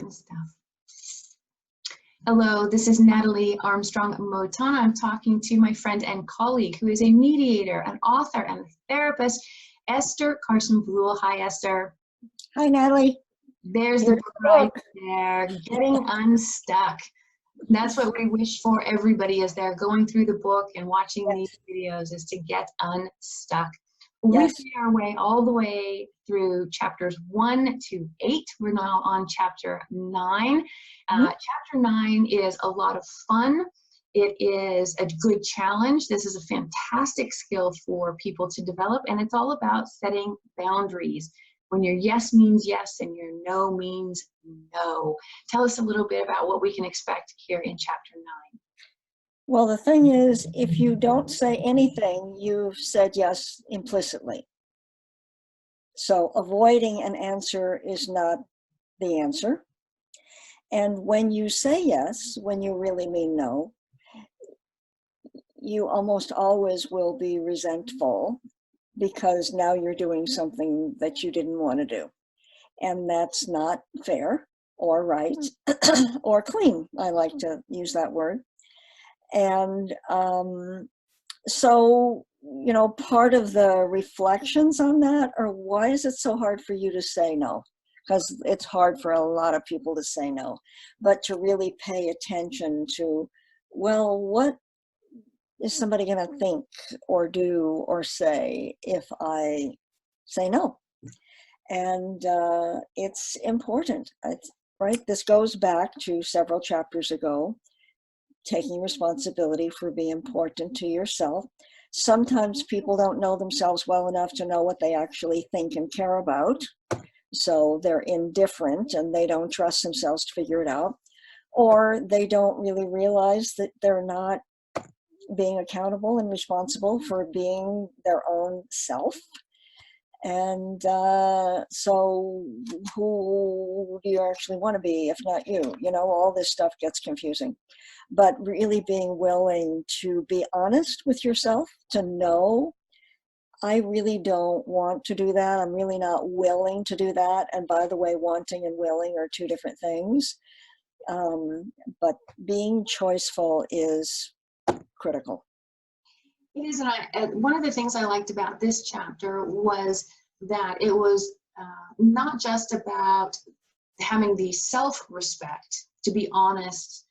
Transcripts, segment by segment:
important stuff. Hello, this is Natalie Armstrong-Motin. I'm talking to my friend and colleague who is a mediator, an author, and a therapist, Esther Carson-Bruhl. Hi, Esther. Hi, Natalie. There's the book right there, Getting Unstuck. That's what we wish for everybody as they're going through the book and watching these videos, is to get unstuck. We made our way all the way through chapters 1 to 8. We're now on chapter 9. Chapter 9 is a lot of fun. It is a good challenge. This is a fantastic skill for people to develop, and it's all about setting boundaries. When your yes means yes and your no means no. Tell us a little bit about what we can expect here in chapter 9. Well, the thing is, if you don't say anything, you've said yes implicitly. So avoiding an answer is not the answer. And when you say yes, when you really mean no, you almost always will be resentful because now you're doing something that you didn't want to do. And that's not fair or right or clean. I like to use that word. And so, you know, part of the reflections on that are, why is it so hard for you to say no? Because it's hard for a lot of people to say no, but to really pay attention to, well, what is somebody going to think or do or say if I say no? And it's important, right? This goes back to several chapters ago. Taking responsibility for being important to yourself. Sometimes people don't know themselves well enough to know what they actually think and care about. So they're indifferent and they don't trust themselves to figure it out. Or they don't really realize that they're not being accountable and responsible for being their own self. And so who do you actually want to be if not you? You know, all this stuff gets confusing. But really being willing to be honest with yourself, to know, I really don't want to do that. I'm really not willing to do that. And by the way, wanting and willing are two different things. But being choiceful is critical. It is, and one of the things I liked about this chapter was that it was not just about having the self-respect to be honest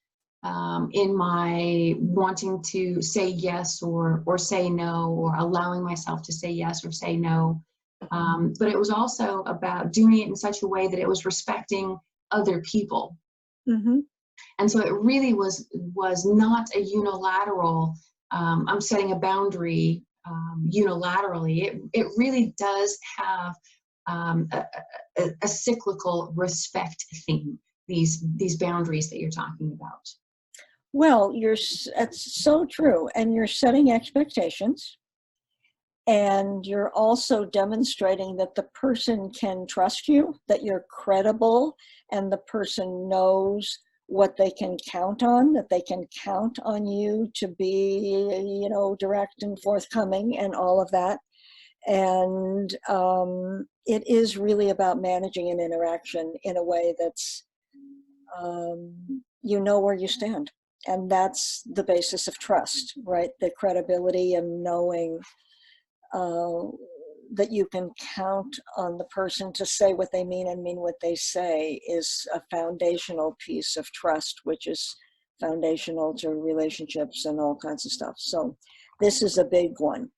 in my wanting to say yes or say no, or allowing myself to say yes or say no, but it was also about doing it in such a way that it was respecting other people. Mm-hmm. And so it really was not a unilateral, I'm setting a boundary unilaterally. It really does have a cyclical respect theme, these boundaries that you're talking about. Well, that's so true. And you're setting expectations. And you're also demonstrating that the person can trust you, that you're credible, and the person knows what they can count on, that they can count on you to be, you know, direct and forthcoming and all of that. And it is really about managing an interaction in a way that's, you know where you stand. And that's the basis of trust, right? The credibility and knowing that you can count on the person to say what they mean and mean what they say is a foundational piece of trust, which is foundational to relationships and all kinds of stuff. So this is a big one.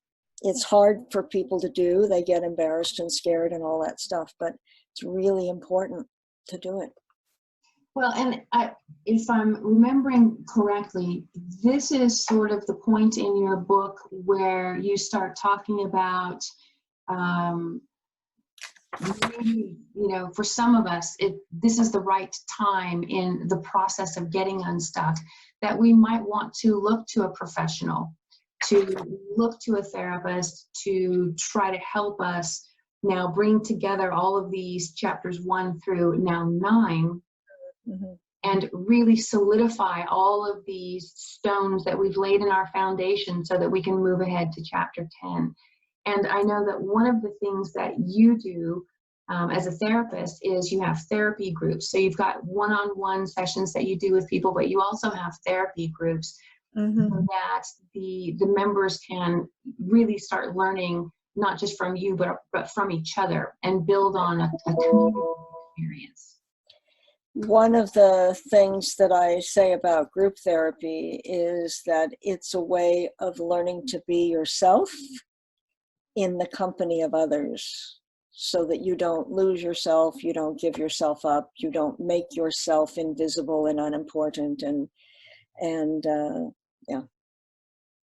It's hard for people to do. They get embarrassed and scared and all that stuff, but it's really important to do it. Well, and if I'm remembering correctly, this is sort of the point in your book where you start talking about, maybe, you know, for some of us, this is the right time in the process of getting unstuck, that we might want to look to a professional, to look to a therapist to try to help us now bring together all of these chapters 1 through now 9. Mm-hmm. And really solidify all of these stones that we've laid in our foundation so that we can move ahead to chapter 10. And I know that one of the things that you do as a therapist is you have therapy groups. So you've got one-on-one sessions that you do with people, but you also have therapy groups that the members can really start learning, not just from you, but from each other, and build on a community experience. One of the things that I say about group therapy is that it's a way of learning to be yourself in the company of others, so that you don't lose yourself, you don't give yourself up, you don't make yourself invisible and unimportant, and yeah.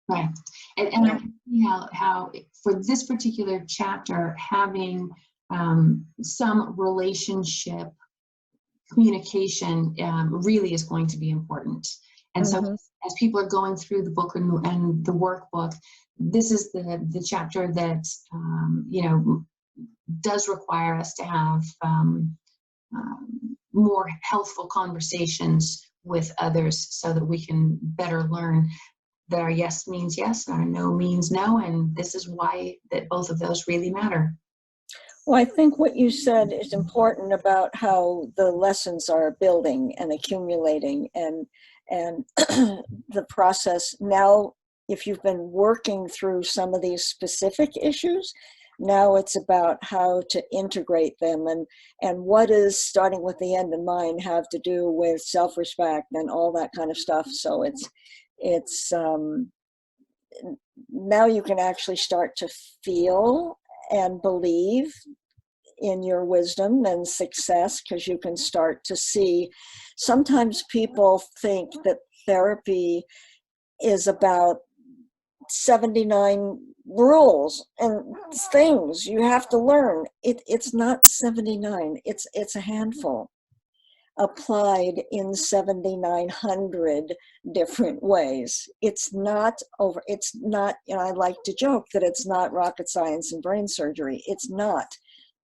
Right. And I can see how for this particular chapter, having some relationship communication really is going to be important. And so as people are going through the book and the workbook, this is the chapter that, you know, does require us to have more healthful conversations with others so that we can better learn that our yes means yes, our no means no, and this is why that both of those really matter. Well, I think what you said is important about how the lessons are building and accumulating, and the process. Now, if you've been working through some of these specific issues, now it's about how to integrate them, and what is, starting with the end in mind, have to do with self-respect and all that kind of stuff. So it's now you can actually start to feel and believe in your wisdom and success, because you can start to see. Sometimes people think that therapy is about 79 rules and things you have to learn. It's not 79, it's a handful applied in 7,900 different ways. It's not, you know, I like to joke that it's not rocket science and brain surgery. It's not.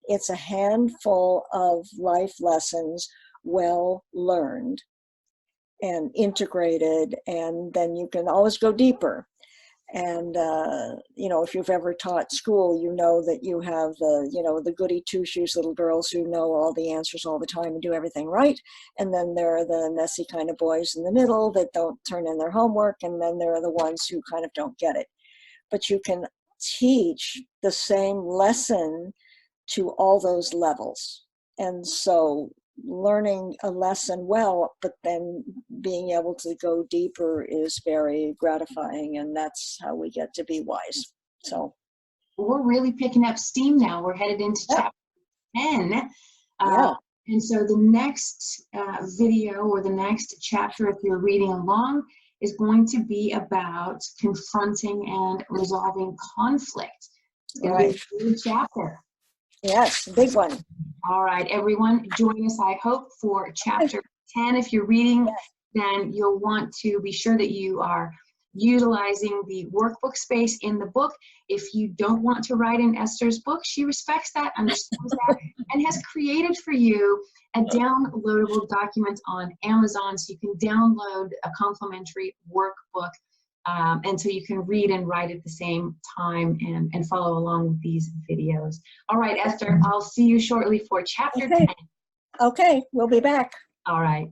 It's a handful of life lessons, well learned and integrated, and then you can always go deeper. And, you know, if you've ever taught school, you know that you have the, you know, the goody two-shoes little girls who know all the answers all the time and do everything right. And then there are the messy kind of boys in the middle that don't turn in their homework. And then there are the ones who kind of don't get it. But you can teach the same lesson to all those levels. And so learning a lesson well, but then being able to go deeper is very gratifying, and that's how we get to be wise. So we're really picking up steam now. We're headed into chapter 10. And so the next video, or the next chapter, if you're reading along, is going to be about confronting and resolving conflict. It's going to be a good chapter. Yes, big one. All right, everyone, join us, I hope, for chapter 10. If you're reading, then you'll want to be sure that you are utilizing the workbook space in the book. If you don't want to write in Esther's book, she respects that, understands that, and has created for you a downloadable document on Amazon, so you can download a complimentary workbook. And so you can read and write at the same time and follow along with these videos. All right, Esther, I'll see you shortly for chapter 10. Okay, we'll be back. All right.